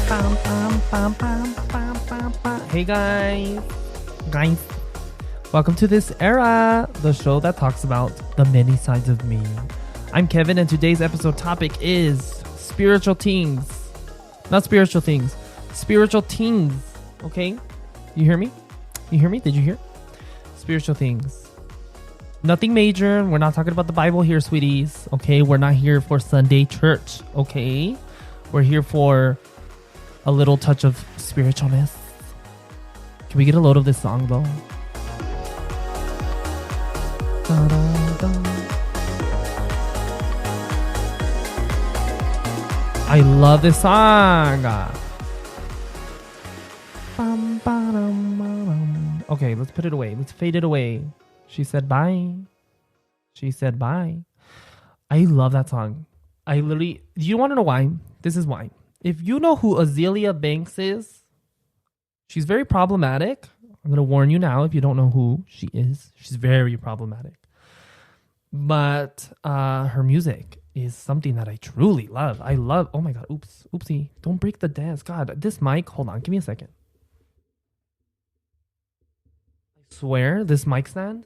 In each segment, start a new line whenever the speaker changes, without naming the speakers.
Hey guys, welcome to This Era, the show that talks about the many sides of me. I'm Kevin, and today's episode topic is spiritual things. Not spiritual things, spiritual things. Okay, you hear me? You hear me? Did you hear? Spiritual things. Nothing major. We're not talking about the Bible here, sweeties. Okay, we're not here for Sunday church. Okay, we're here for a little touch of spiritualness. Can we get a load of this song though? Da, da, da. I love this song. Okay, let's put it away. Let's fade it away. She said bye. She said bye. I love that song. I literally... You want to know why? This is why. If you know who Azealia Banks is, she's very problematic. I'm going to warn you now if you don't know who she is. She's very problematic. But her music is something that I truly love. I love... Oh my God. Oopsie. Don't break the desk. God, this mic... Hold on. Give me a second. I swear, this mic stand...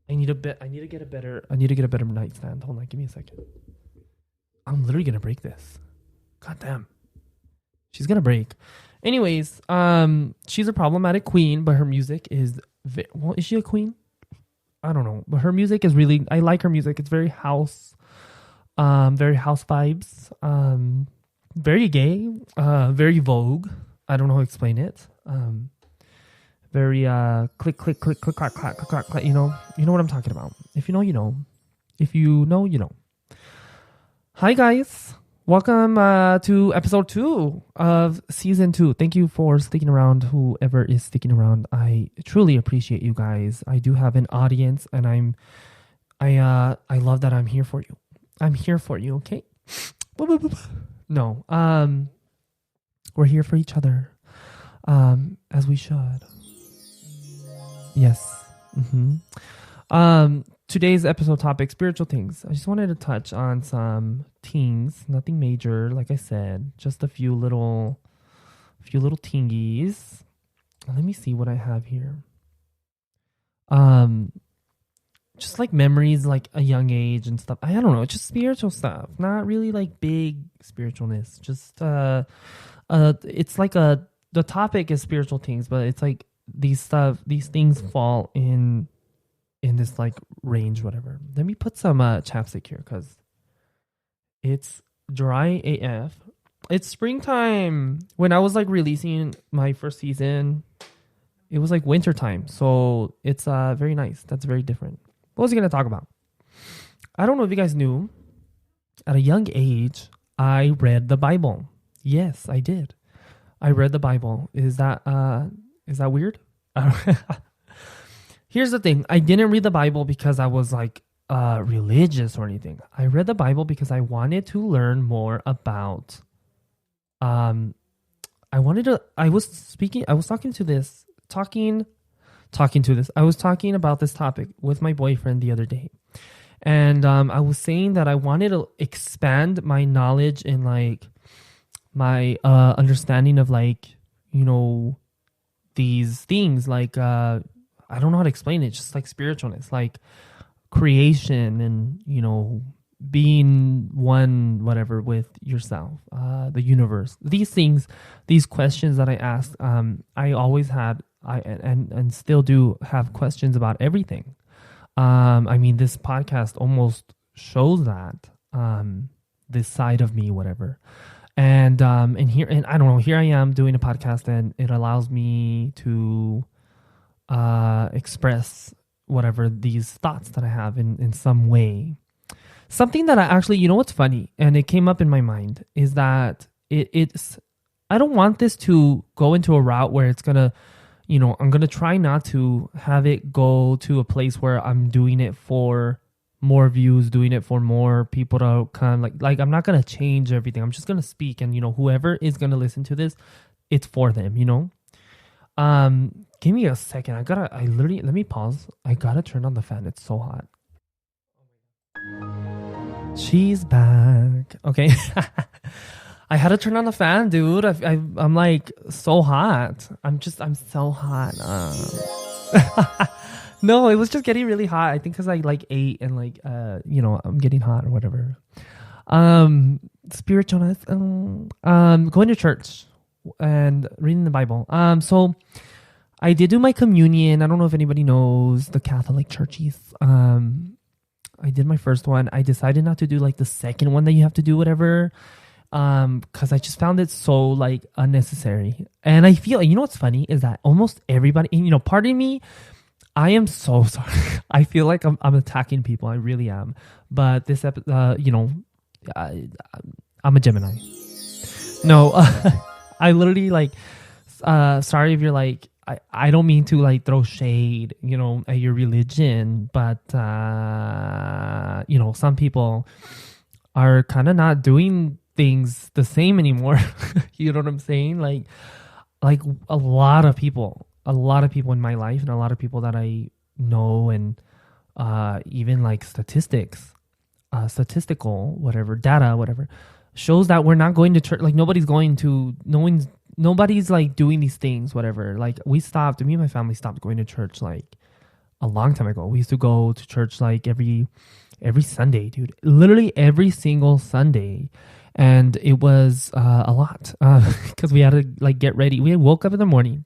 I need to get a better nightstand. Hold on, give me a second. I'm literally gonna break this. God damn. She's gonna break. Anyways, she's a problematic queen, but her music is is she a queen? I don't know. But her music is really... I like her music. It's very house vibes. Very gay. Very Vogue. I don't know how to explain it. Very click clack clack clack. You know what I'm talking about. If you know, you know. If you know, you know. Hi guys, welcome to episode 2 of season 2. Thank you for sticking around. Whoever is sticking around, I truly appreciate you guys. I do have an audience, and I love that I'm here for you. I'm here for you. Okay. No. We're here for each other. As we should. Yes. Today's episode topic, spiritual things. I just wanted to touch on some things, nothing major, like I said, just a few little tingies. Let me see what I have here. Just like memories, like a young age and stuff. I don't know, just spiritual stuff, not really like big spiritualness. Just it's like the topic is spiritual things, but it's like these things fall in this like range, whatever. Let me put some chapstick here because it's dry AF. It's springtime. When I was like releasing my first season, it was like winter time, so it's very nice. That's very different. What was I gonna talk about? I don't know if you guys knew, at a young age I read the Bible. Yes, I did. I read the Bible. Is that weird? Here's the thing. I didn't read the Bible because I was like religious or anything. I read the Bible because I wanted to learn more about I was talking about this topic with my boyfriend the other day. And I was saying that I wanted to expand my knowledge and like my understanding of like, you know, these things like I don't know how to explain it, just like spiritualness, like creation and, you know, being one, whatever, with yourself, the universe. These things, these questions that I asked, I always had, and still do have questions about everything. I mean, this podcast almost shows that, this side of me, whatever. And I don't know, here I am doing a podcast, and it allows me to express whatever these thoughts that I have in some way. Something that I actually, you know what's funny, and it came up in my mind, is that it's I don't want this to go into a route where it's gonna, you know, I'm gonna try not to have it go to a place where I'm doing it for more views, doing it for more people to come. Like I'm not gonna change everything. I'm just gonna speak, and you know, whoever is gonna listen to this, it's for them, you know. Give me a second. Let me pause. I gotta turn on the fan. It's so hot. She's back. Okay. I had to turn on the fan, dude. I'm like so hot. I'm so hot. No, it was just getting really hot. I think because I like ate and like, I'm getting hot or whatever. Spiritualness, going to church and reading the Bible. So I did do my communion. I don't know if anybody knows the Catholic churches. I did my first one. I decided not to do like the second one that you have to do whatever. Because I just found it so like unnecessary. And I feel, you know what's funny is that almost everybody, pardon me, I am so sorry. I feel like I'm attacking people. I really am. But this episode, I'm a Gemini. No, I literally like, sorry if you're like, I don't mean to like throw shade, at your religion, but, some people are kind of not doing things the same anymore. You know what I'm saying? Like a lot of people in my life and a lot of people that I know and even like statistical, whatever, data, whatever, shows that we're not going to church. Like nobody's like doing these things, whatever. Like me and my family stopped going to church like a long time ago. We used to go to church like every Sunday, dude, literally every single Sunday. And it was a lot because we had to like get ready. We woke up in the morning,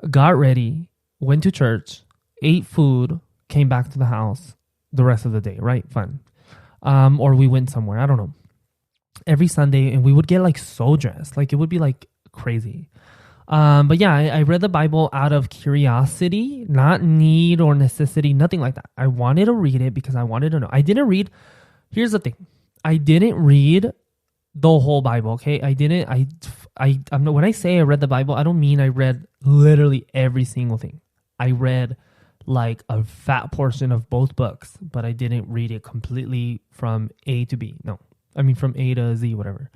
got ready, went to church, ate food, came back to the house the rest of the day, right? Fun. Or we went somewhere. I don't know. Every Sunday, and we would get like so dressed. Like it would be like crazy. But yeah, I read the Bible out of curiosity, not need or necessity, nothing like that. I wanted to read it because I wanted to know. Here's the thing. I didn't read the whole Bible, okay? When I say I read the Bible, I don't mean I read literally every single thing. I read like a fat portion of both books, but I didn't read it completely from A to B. No, I mean from A to Z, whatever.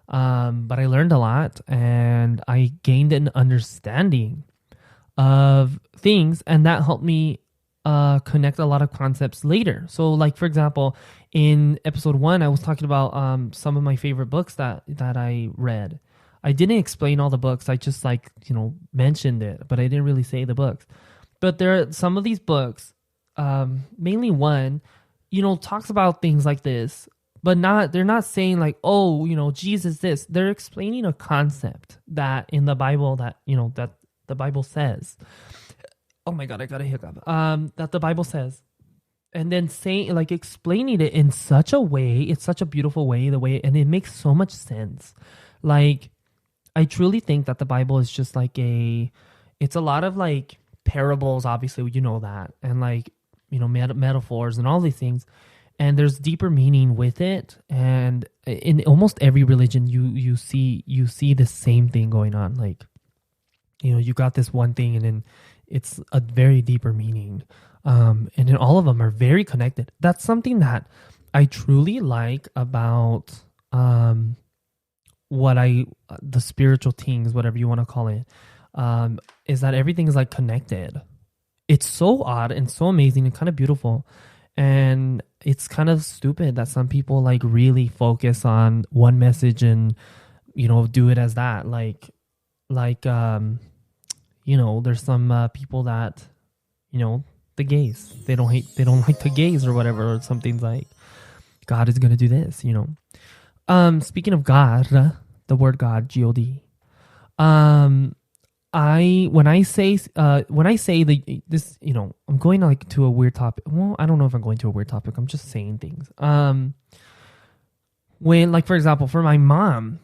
But I learned a lot and I gained an understanding of things, and that helped me connect a lot of concepts later. So like, for example, in episode 1, I was talking about some of my favorite books that I read. I didn't explain all the books. I just like, mentioned it, but I didn't really say the books. But there are some of these books, mainly one, talks about things like this, but they're not saying like, oh, Jesus this. They're explaining a concept that in the Bible that the Bible says. Oh my God, I got a hiccup. That the Bible says. And then saying, like, explaining it in such a way, it's such a beautiful way, and it makes so much sense. Like, I truly think that the Bible is just like it's a lot of like parables, obviously, that, and like, metaphors and all these things. And there's deeper meaning with it. And in almost every religion, you see the same thing going on. Like, you got this one thing and then it's a very deeper meaning. And then all of them are very connected. That's something that I truly like about the spiritual Tingz, whatever you want to call it, is that everything is like connected. It's so odd and so amazing and kind of beautiful. And it's kind of stupid that some people like really focus on one message and, do it as that. There's some people that, the gays, they don't like the gays or whatever, or something like God is going to do this, Speaking of God, the word God, God, when I say this, I'm going like to a weird topic. Well, I don't know if I'm going to a weird topic. I'm just saying things. When, like, for example, for my mom,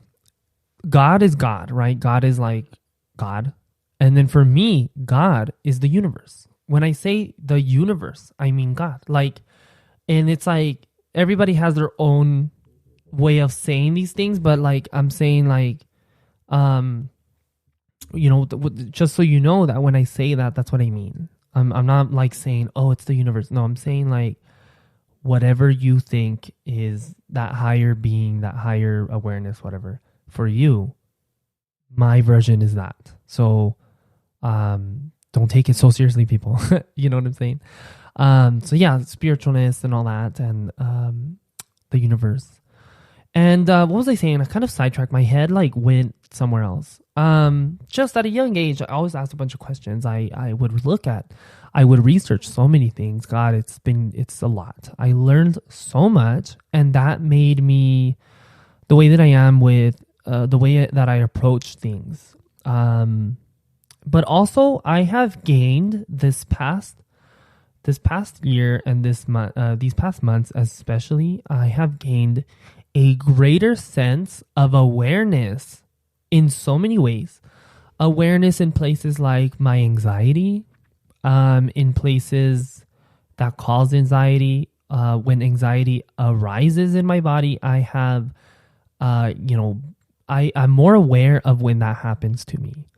God is God, right? God is like God. And then for me, God is the universe. When I say the universe, I mean God. Like, and it's like everybody has their own way of saying these things, but like I'm saying like, just so you know that when I say that, that's what I mean. I'm not like saying, oh, it's the universe. No, I'm saying like whatever you think is that higher being, that higher awareness, whatever. For you, my version is that. So don't take it so seriously, people. You know what I'm saying? So yeah, spiritualness and all that, and the universe. And what was I saying? I kind of sidetracked. My head like went somewhere else. Just at a young age, I always asked a bunch of questions. I would look at, I would research so many things. God, it's a lot. I learned so much, and that made me the way that I am with the way that I approach things. But also, I have gained this past year and this month, these past months especially, I have gained a greater sense of awareness in so many ways. Awareness in places like my anxiety, in places that cause anxiety. When anxiety arises in my body, I have, I'm more aware of when that happens to me.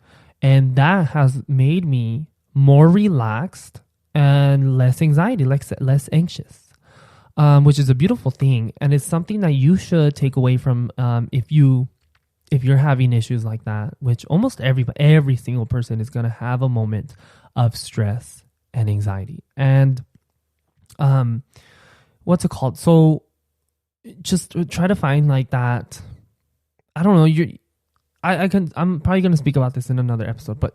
And that has made me more relaxed and less anxiety, less anxious, which is a beautiful thing. And it's something that you should take away from if you're having issues like that, which almost every single person is going to have a moment of stress and anxiety. And what's it called? So just try to find like that. I don't know. I'm probably going to speak about this in another episode, but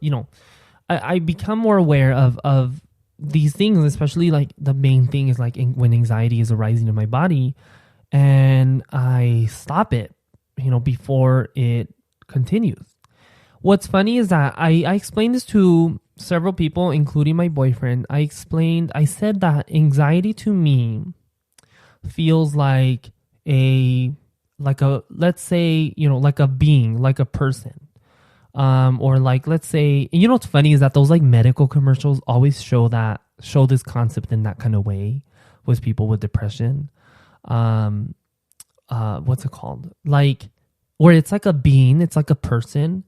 I become more aware of these things, especially like the main thing is like when anxiety is arising in my body, and I stop it, before it continues. What's funny is that I explained this to several people, including my boyfriend. I said that anxiety to me feels like let's say, like a being, like a person. Or like, let's say, what's funny is that those like medical commercials always show this concept in that kind of way with people with depression. What's it called? Like, where it's like a being, it's like a person.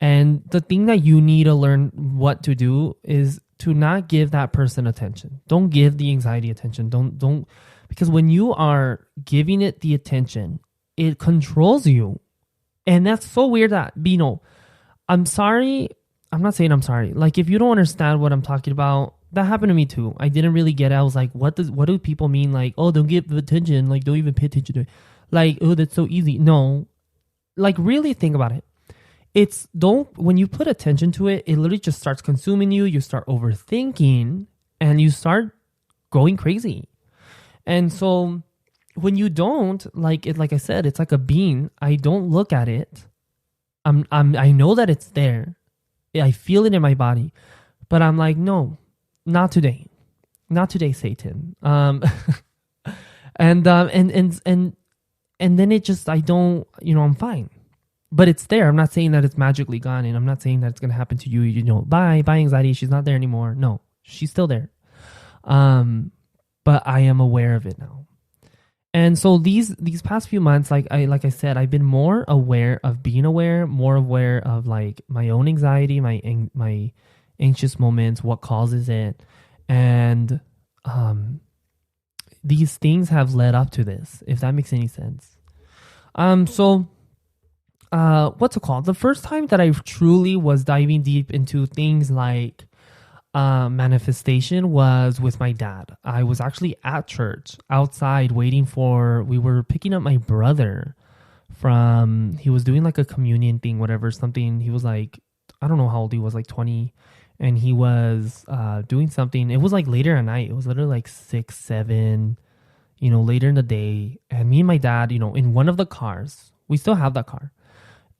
And the thing that you need to learn what to do is to not give that person attention. Don't give the anxiety attention. Don't, because when you are giving it the attention, it controls you. And that's so weird that, I'm sorry. I'm not saying I'm sorry. Like, if you don't understand what I'm talking about, that happened to me too. I didn't really get it. I was like, what do people mean? Like, oh, don't give attention. Like, don't even pay attention to it. Like, oh, that's so easy. No, like, really think about it. When you put attention to it, it literally just starts consuming you. You start overthinking and you start going crazy. And so when you don't, like I said, it's like a bean. I don't look at it. I know that it's there. I feel it in my body, but I'm like, no, not today, Satan. And then it just, I don't, I'm fine, but it's there. I'm not saying that it's magically gone, and I'm not saying that it's going to happen to you, bye anxiety. She's not there anymore. No, she's still there. But I am aware of it now. And so these past few months, like I said, I've been more aware of being aware, more aware of like my own anxiety, my anxious moments, what causes it. And these things have led up to this, if that makes any sense. So what's it called? The first time that I truly was diving deep into things like manifestation was with my dad. I was actually at church outside we were picking up my brother he was doing like a communion thing, whatever, something. He was like, I don't know how old he was, like 20. And he was doing something. It was like later at night. It was literally like 6, 7, later in the day. And me and my dad, in one of the cars, we still have that car.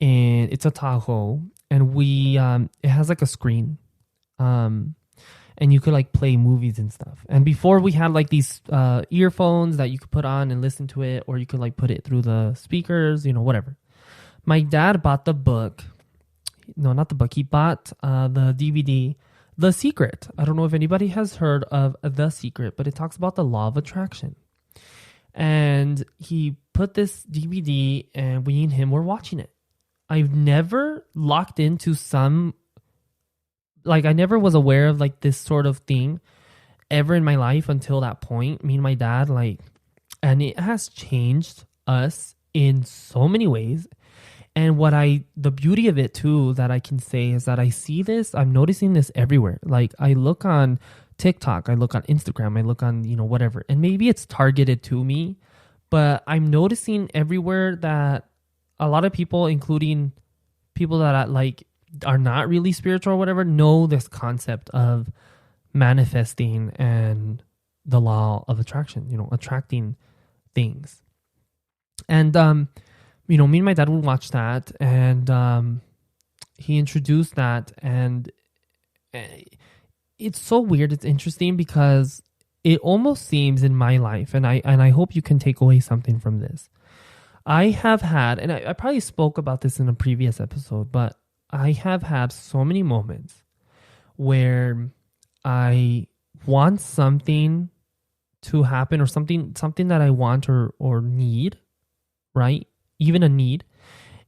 And it's a Tahoe. And it has like a screen. And you could like play movies and stuff. And before we had like these earphones that you could put on and listen to it, or you could like put it through the speakers, whatever. My dad bought the book. No, not the book. He bought the DVD, The Secret. I don't know if anybody has heard of The Secret, but it talks about the law of attraction. And he put this DVD, and we and him were watching it. I've never locked into I never was aware of like this sort of thing ever in my life until that point. Me and my dad, and it has changed us in so many ways. And the beauty of it too, that I can say, is that I see this, I'm noticing this everywhere. Like, I look on TikTok, I look on Instagram, I look on, whatever. And maybe it's targeted to me, But I'm noticing everywhere that a lot of people, including people that like are not really spiritual or whatever, know this concept of manifesting and the law of attraction, attracting things. And me and my dad would watch that, and he introduced that, and it's so weird. It's interesting because it almost seems in my life, and I hope you can take away something from this. I have had, and I probably spoke about this in a previous episode, but I have had so many moments where I want something to happen, or something that I want or need, right? Even a need,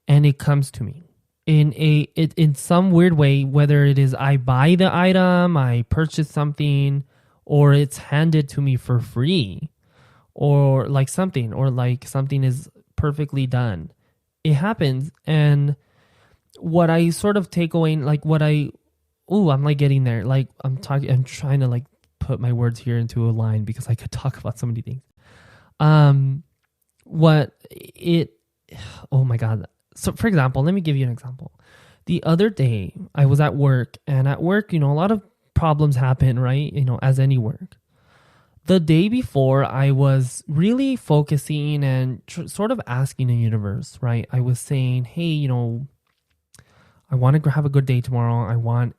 and it comes to me in some weird way, whether it is I buy the item, I purchase something, or it's handed to me for free, or like something is perfectly done. It happens, and what I sort of take away, like I'm like getting there. Like I'm trying to like put my words here into a line because I could talk about so many things. Oh my God. So for example, let me give you an example. The other day I was at work, and at work, a lot of problems happen, right? As any work. The day before, I was really focusing and sort of asking the universe, right? I was saying, hey, I want to have a good day tomorrow. I want,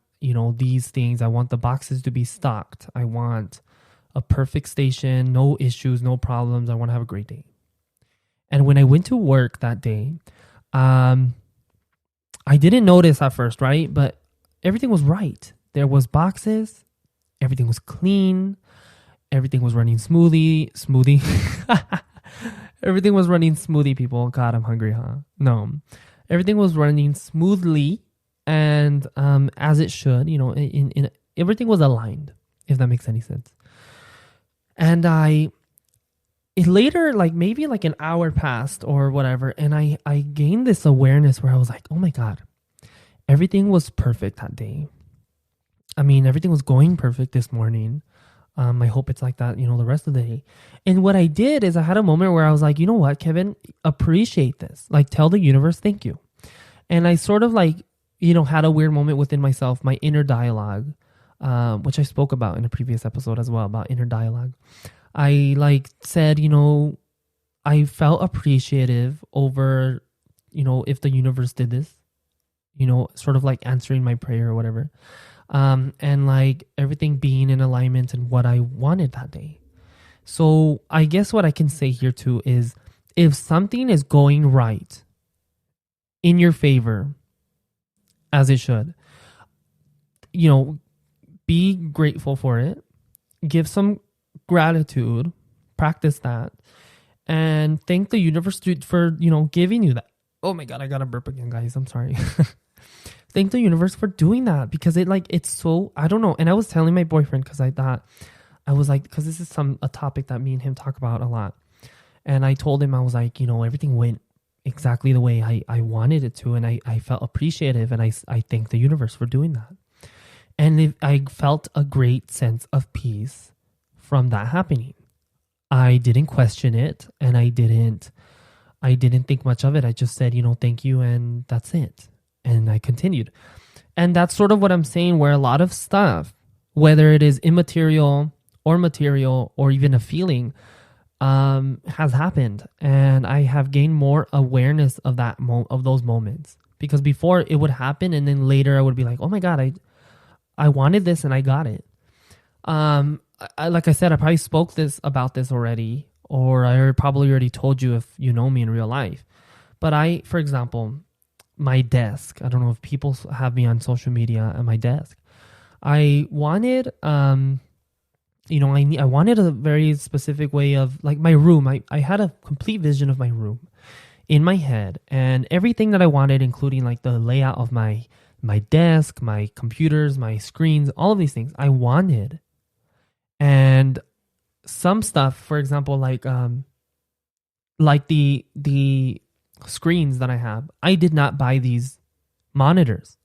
these things. I want the boxes to be stocked. I want a perfect station, no issues, no problems. I want to have a great day. And when I went to work that day, I didn't notice at first, right? But everything was right. There was boxes. Everything was clean. Everything was running smoothie. Everything was running smoothie, people. God, I'm hungry, huh? No. Everything was running smoothly, and as it should, in everything was aligned, if that makes any sense. And it later, like maybe like an hour passed or whatever, and I gained this awareness where I was like, oh my God, everything was perfect that day. I mean, everything was going perfect this morning. I hope it's like that, the rest of the day. And what I did is I had a moment where I was like, you know what, Kevin, appreciate this. Like, tell the universe, thank you. And I sort of like, had a weird moment within myself, my inner dialogue, which I spoke about in a previous episode as well, about inner dialogue. I like said, I felt appreciative over, if the universe did this, sort of like answering my prayer or whatever. And like everything being in alignment and what I wanted that day. So I guess what I can say here too is, if something is going right in your favor, as it should, be grateful for it, give some gratitude, practice that, and thank the universe for, giving you that. Oh my God, I got to burp again, guys. I'm sorry. Thank the universe for doing that, because it's so, I don't know. And I was telling my boyfriend, because I thought, I was like, because this is a topic that me and him talk about a lot. And I told him, I was like, everything went exactly the way I wanted it to. And I felt appreciative, and I thank the universe for doing that. And I felt a great sense of peace from that happening. I didn't question it, and I didn't think much of it. I just said, thank you, and that's it. And I continued. And that's sort of what I'm saying, where a lot of stuff, whether it is immaterial or material or even a feeling, has happened. And I have gained more awareness of that of those moments. Because before it would happen, and then later I would be like, oh my God, I wanted this and I got it. Like I said, I probably spoke about this already, or I probably already told you if you know me in real life. But for example, my desk. I don't know if people have me on social media at my desk. I wanted, I wanted a very specific way of like my room. I had a complete vision of my room in my head, and everything that I wanted, including like the layout of my desk, my computers, my screens, all of these things I wanted. And some stuff, for example, like the screens that I have, I did not buy these monitors.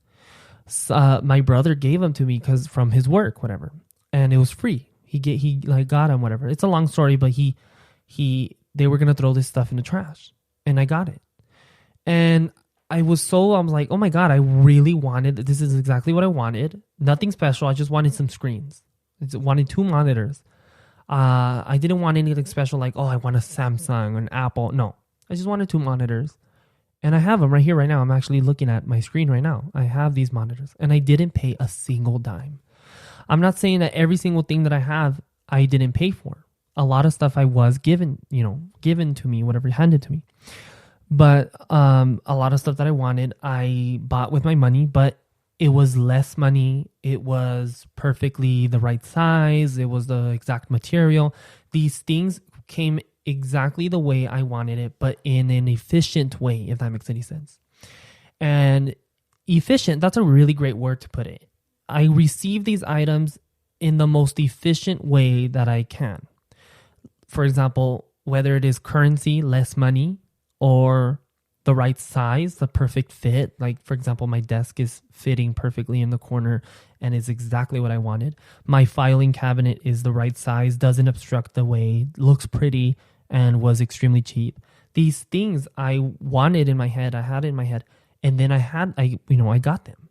My brother gave them to me because from his work, whatever, and it was free. He got them, whatever. It's a long story, but he they were going to throw this stuff in the trash. And I got it. And I'm like, oh my God, I really this is exactly what I wanted. Nothing special. I just wanted some screens. I wanted 2 monitors. I didn't want anything special like, oh, I want a Samsung or an Apple. No, I just wanted 2 monitors. And I have them right here, right now. I'm actually looking at my screen right now. I have these monitors and I didn't pay a single dime. I'm not saying that every single thing that I have, I didn't pay for. A lot of stuff I was given to me, whatever handed to me. But a lot of stuff that I wanted, I bought with my money, but it was less money. It was perfectly the right size. It was the exact material. These things came exactly the way I wanted it, but in an efficient way, if that makes any sense. And efficient, that's a really great word to put it. I receive these items in the most efficient way that I can. For example, whether it is currency, less money, or the right size, the perfect fit. Like, for example, my desk is fitting perfectly in the corner and is exactly what I wanted. My filing cabinet is the right size, doesn't obstruct the way, looks pretty, and was extremely cheap. These things I wanted in my head, I had it in my head, and then I got them.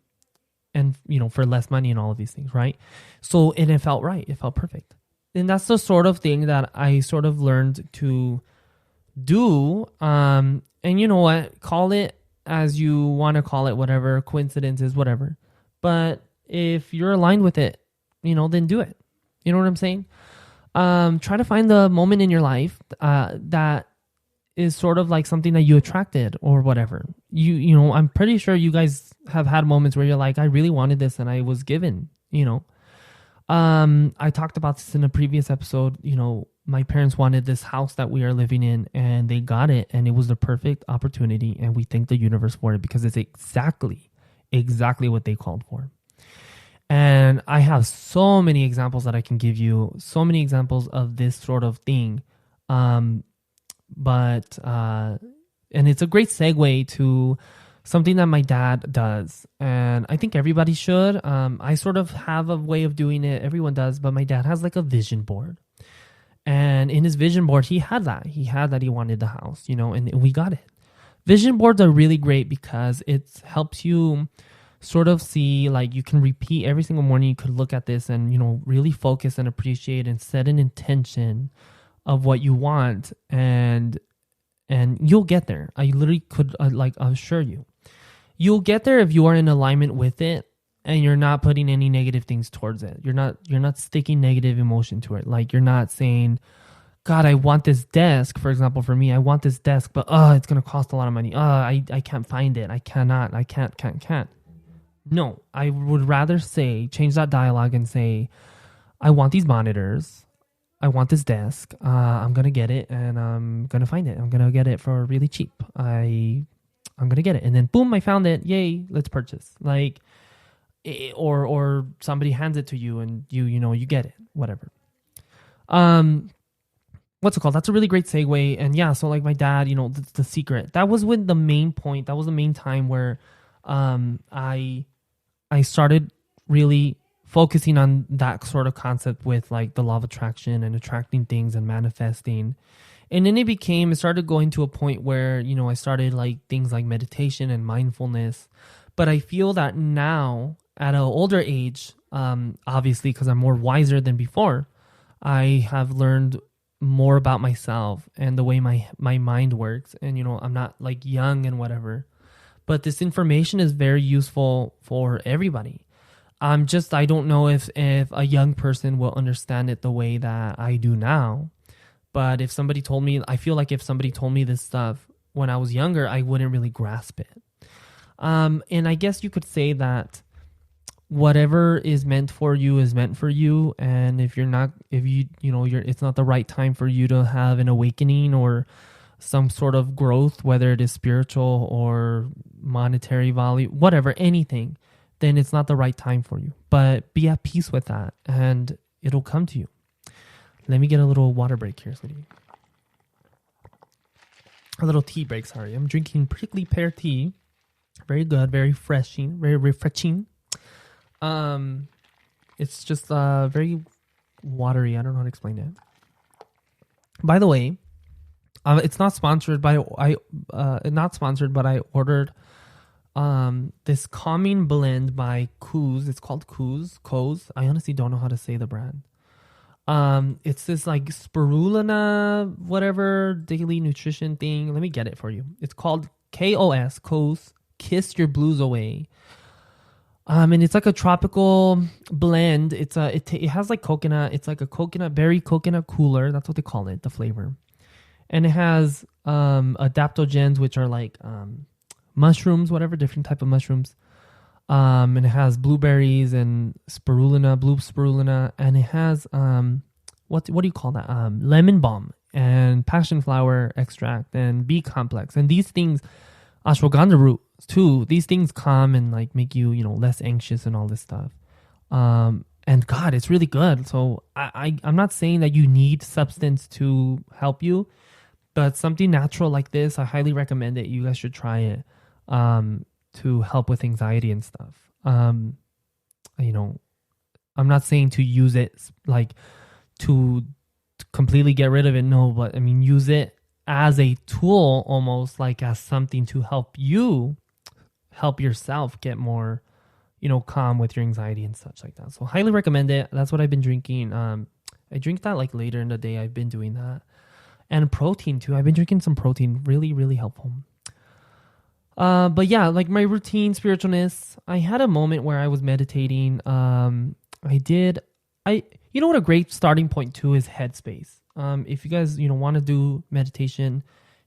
And, for less money and all of these things, right? So, and it felt right. It felt perfect. And that's the sort of thing that I sort of learned to do. And you know what? Call it as you want to call it, whatever, coincidences, whatever. But if you're aligned with it, then do it. You know what I'm saying? Try to find the moment in your life that is sort of like something that you attracted or whatever. I'm pretty sure you guys have had moments where you're like, I really wanted this and I was given, I talked about this in a previous episode. My parents wanted this house that we are living in and they got it, and it was the perfect opportunity, and we thank the universe for it because it's exactly what they called for. And I have so many examples that I can give you, so many examples of this sort of thing. And it's a great segue to something that my dad does. And I think everybody should. I sort of have a way of doing it. Everyone does. But my dad has like a vision board. And in his vision board, he had that. He wanted the house, and we got it. Vision boards are really great because it helps you sort of see, like, you can repeat every single morning. You could look at this and, really focus and appreciate and set an intention of what you want. And you'll get there. I literally could assure you. You'll get there if you are in alignment with it and you're not putting any negative things towards it. You're not sticking negative emotion to it. Like, you're not saying, God, I want this desk. For example, for me, I want this desk, but it's going to cost a lot of money. I can't find it. I cannot. I can't. No, I would rather change that dialogue and say, I want these monitors. I want this desk. I'm going to get it and I'm going to find it. I'm going to get it for really cheap. I'm going to get it. And then boom, I found it. Yay, let's purchase. Like, or somebody hands it to you and you get it, whatever. What's it called? That's a really great segue. And yeah, so like my dad, the secret, that was when the main point, that was the main time where I started really focusing on that sort of concept with like the law of attraction and attracting things and manifesting. And then it started going to a point where, I started like things like meditation and mindfulness. But I feel that now at an older age, obviously because I'm more wiser than before, I have learned more about myself and the way my mind works. And, I'm not like young and whatever, but this information is very useful for everybody. I don't know if a young person will understand it the way that I do now. But if somebody told me, I feel like if somebody told me this stuff when I was younger, I wouldn't really grasp it. And I guess you could say that whatever is meant for you is meant for you. And it's not the right time for you to have an awakening or some sort of growth, whether it is spiritual or monetary value, whatever, anything, then it's not the right time for you. But be at peace with that and it'll come to you. Let me get a little water break here, sweetie. A little tea break, sorry. I'm drinking prickly pear tea. Very good, very refreshing, very refreshing. It's just very watery. I don't know how to explain it. By the way, It's not sponsored, but not sponsored, but I ordered this calming blend by Kooz. It's called Kooz. I honestly don't know how to say the brand. It's this like spirulina, whatever daily nutrition thing. Let me get it for you. It's called Kooz, Kiss Your Blues Away. And it's like a tropical blend. It has like coconut. It's like a berry coconut cooler. That's what they call it, the flavor. And it has adaptogens, which are like mushrooms, whatever, different type of mushrooms. And it has blueberries and blue spirulina, and it has what do you call that? Lemon balm and passion flower extract and B complex. And these things, ashwagandha root too. These things calm and like make you, less anxious and all this stuff. And God, it's really good. So I'm not saying that you need substance to help you, but something natural like this, I highly recommend it. You guys should try it. To help with anxiety and stuff. I'm not saying to use it like to completely get rid of it. No, but I mean, use it as a tool, almost like as something to help yourself get more, calm with your anxiety and such like that. So highly recommend it. That's what I've been drinking. I drink that like later in the day. I've been doing that. And protein too. I've been drinking some protein. Really, really helpful. But yeah, like my routine, spiritualness, I had a moment where I was meditating. You know what a great starting point too is Headspace. If you guys, want to do meditation,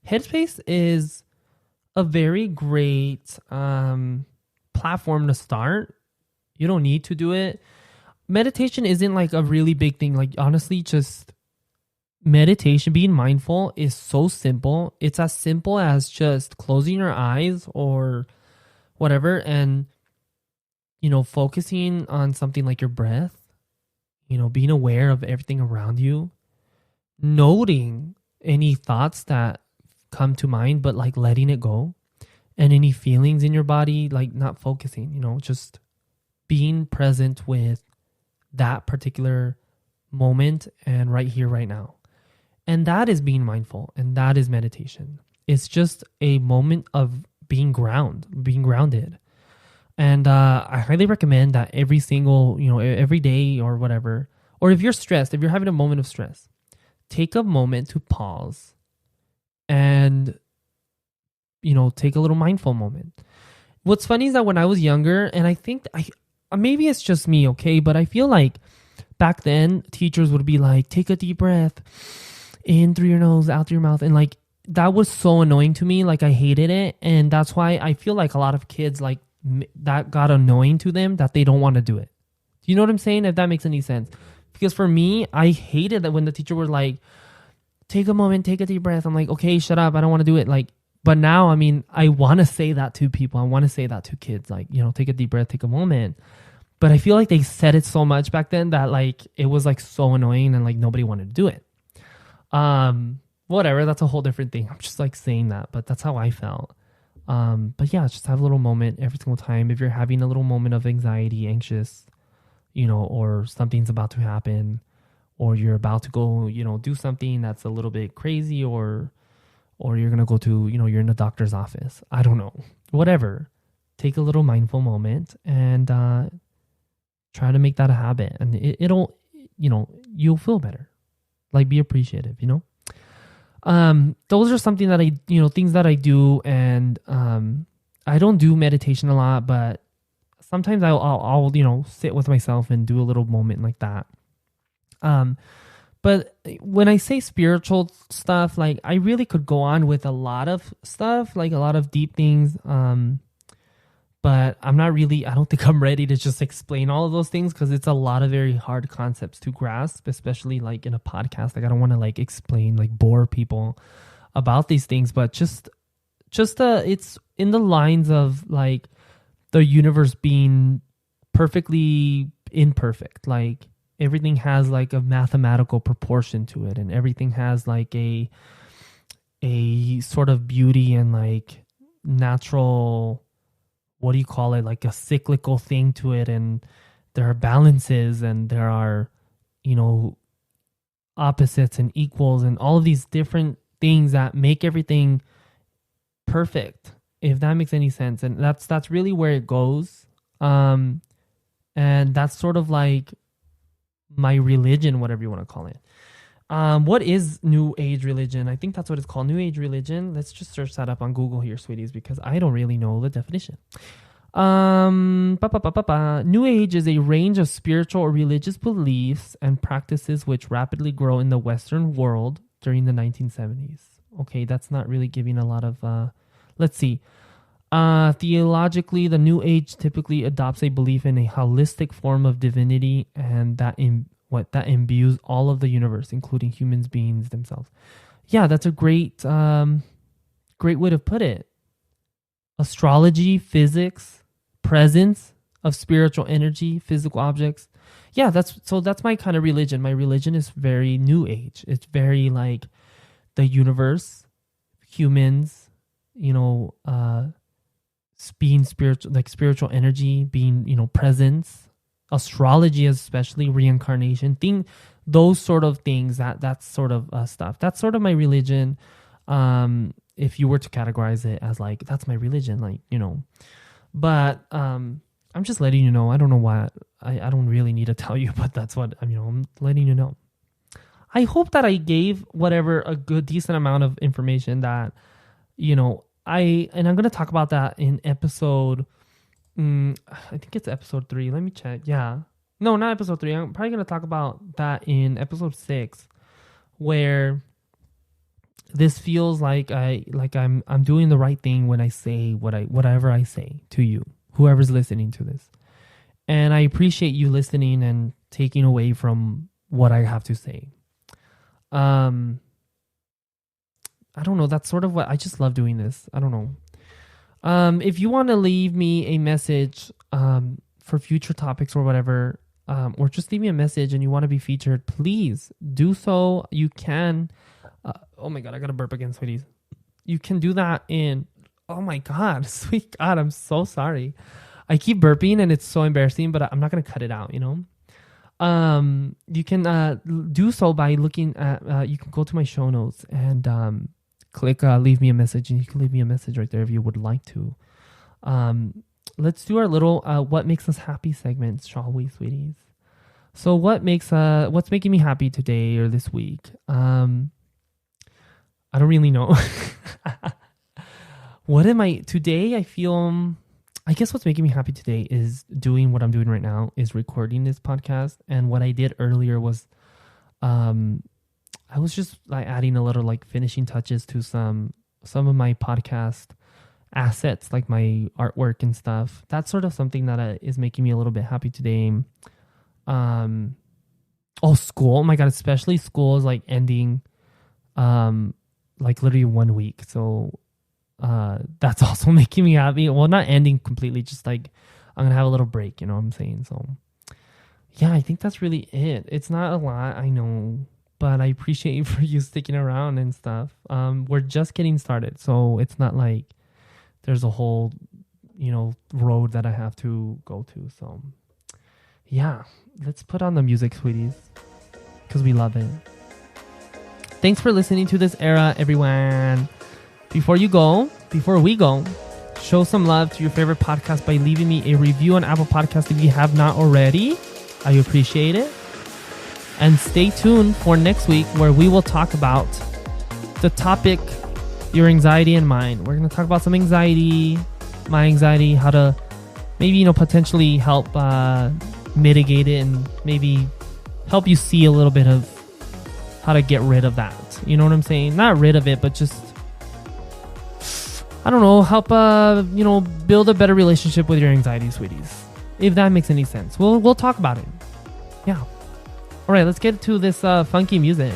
Headspace is a very great, platform to start. You don't need to do it. Meditation isn't like a really big thing. Like honestly, just meditation, being mindful is so simple. It's as simple as just closing your eyes or whatever and, focusing on something like your breath, being aware of everything around you, noting any thoughts that come to mind, but like letting it go, and any feelings in your body, like not focusing, just being present with that particular moment and right here, right now. And that is being mindful, and that is meditation. It's just a moment of being grounded. And I highly recommend that every day or whatever, or if you're stressed, if you're having a moment of stress, take a moment to pause and, take a little mindful moment. What's funny is that when I was younger, and I think maybe it's just me, okay, but I feel like back then teachers would be like, take a deep breath in through your nose, out through your mouth. And like, that was so annoying to me. Like I hated it. And that's why I feel like a lot of kids like that got annoying to them that they don't want to do it. Do you know what I'm saying? If that makes any sense. Because for me, I hated that when the teacher was like, take a moment, take a deep breath. I'm like, okay, shut up. I don't want to do it. Like, but now, I mean, I want to say that to people. I want to say that to kids. Like, take a deep breath, take a moment. But I feel like they said it so much back then that like, it was like so annoying and like nobody wanted to do it. Whatever, that's a whole different thing. I'm just like saying that, but that's how I felt. But yeah, just have a little moment every single time. If you're having a little moment of anxiety, anxious, or something's about to happen, or you're about to go, do something that's a little bit crazy, or you're going to go to, you're in a doctor's office. I don't know, whatever. Take a little mindful moment and, try to make that a habit, and it'll, you'll feel better. Like be appreciative, those are something that I, things that I do. And, I don't do meditation a lot, but sometimes I'll sit with myself and do a little moment like that. But when I say spiritual stuff, like I really could go on with a lot of stuff, like a lot of deep things. But I don't think I'm ready to just explain all of those things because it's a lot of very hard concepts to grasp, especially like in a podcast. Like I don't want to like explain, like bore people about these things, but just it's in the lines of like the universe being perfectly imperfect. Like everything has like a mathematical proportion to it, and everything has like a sort of beauty and like natural, what do you call it, like a cyclical thing to it. And there are balances and there are, opposites and equals and all of these different things that make everything perfect, if that makes any sense. And that's really where it goes. And that's sort of like my religion, whatever you want to call it. What is New Age religion? I think that's what it's called, New Age religion. Let's just search that up on Google here, sweeties, because I don't really know the definition. New Age is a range of spiritual or religious beliefs and practices which rapidly grow in the Western world during the 1970s. Okay, that's not really giving a lot of... let's see. Theologically, the New Age typically adopts a belief in a holistic form of divinity and that imbues all of the universe, including humans beings themselves. Yeah, that's a great way to put it. Astrology, physics, presence of spiritual energy, physical objects. Yeah, that's my kind of religion. My religion is very New Age. It's very like the universe, humans, being spiritual, like spiritual energy, being, presence, astrology, especially reincarnation, those sort of things, that's sort of stuff. That's sort of my religion. If you were to categorize it as like, that's my religion, like, but I'm just letting you know. I don't know why I don't really need to tell you, but that's what I'm letting you know. I hope that I gave whatever a good decent amount of information that, and I'm going to talk about that in episode, I think it's episode 3. Let me check. Yeah. No, not episode 3. I'm probably going to talk about that in episode 6, where this feels like I'm doing the right thing when I say whatever I say to you, whoever's listening to this. And I appreciate you listening and taking away from what I have to say. I don't know. That's sort of what I just love doing this. I don't know. If you want to leave me a message for future topics or whatever, or just leave me a message and you want to be featured, please do so. You can. Oh my God, I got to burp again, sweeties. You can do that oh my God, sweet God, I'm so sorry. I keep burping and it's so embarrassing, but I'm not going to cut it out, You can do so by looking at, you can go to my show notes and click leave me a message, and you can leave me a message right there if you would like to. Let's do our little what makes us happy segment, shall we, sweeties? So what's making me happy today or this week? I don't really know. Today I feel, I guess what's making me happy today is doing what I'm doing right now, is recording this podcast. And what I did earlier was, I was just like adding a little like finishing touches to some of my podcast assets, like my artwork and stuff. That's sort of something that is making me a little bit happy today. School. Oh my God, especially school is like ending, like literally 1 week. So that's also making me happy. Well, not ending completely, just like I'm gonna have a little break, you know what I'm saying? So yeah, I think that's really it. It's not a lot, I know, but I appreciate you for you sticking around and stuff. We're just getting started, so it's not like there's a whole road that I have to go to. So yeah, let's put on the music, sweeties, because we love it. Thanks for listening to this era, everyone. Before we go, show some love to your favorite podcast by leaving me a review on Apple Podcasts if you have not already. I appreciate it. And stay tuned for next week, where we will talk about the topic, your anxiety and mine. We're going to talk about some anxiety, my anxiety, how to maybe, potentially help mitigate it and maybe help you see a little bit of how to get rid of that. You know what I'm saying? Not rid of it, but just, I don't know, help, build a better relationship with your anxiety, sweeties. If that makes any sense. We'll talk about it. Yeah. All right, let's get to this funky music.